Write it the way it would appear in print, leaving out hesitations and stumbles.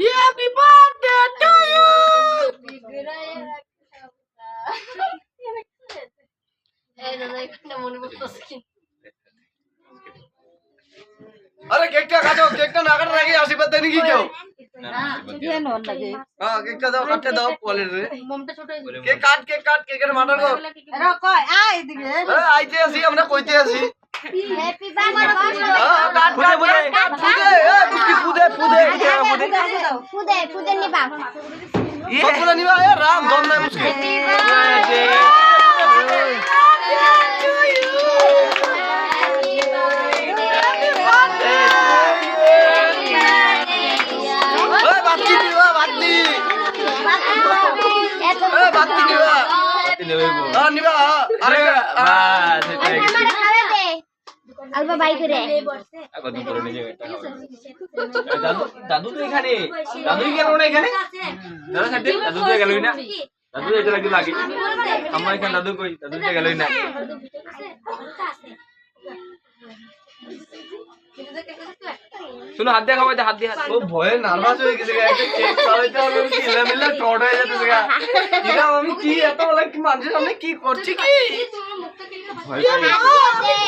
Happy birthday to you. আরে কেকটা কাটো, কেকটা না কাটার আগে আশীর্বাদ দেয় নাকি কেউ? হ্যাঁ কেকটা দাও, কাটতে দাও কোয়ালিটি রে। কেক কাট, কেক কাট, কেকের মাটার গো। আইতে আসি আমরা, কইতে আসি। হ্যাপি বার্থডে ফুদে নিবা সবগুলা নিবা। এ রাম দম নাই মুশকিল। বাতি নিবা, বাতি। বাতি নিবা, নিবা। আরে আলবা বাই করে দাদু তো এখানে, দাদুই গেল না এখানে, দাদা সাথে দাদু তো গেলই না, দাদু এটা লাগে লাগে আমার এখানে দাদু কই, দাদু তো গেলই না। শুনো হাত দিয়ে খাওয়াই, হাত দিয়ে হাত। ও ভয়ে নার্ভাস হয়ে গেছে, একটা কেক খাওয়াইতে হবে চিল্লামিল্লা টট হয়ে যাচ্ছে। আমি কি এত বলে কি মানুষের সামনে কি করছি কি? ভয় পেয়ে গেছে।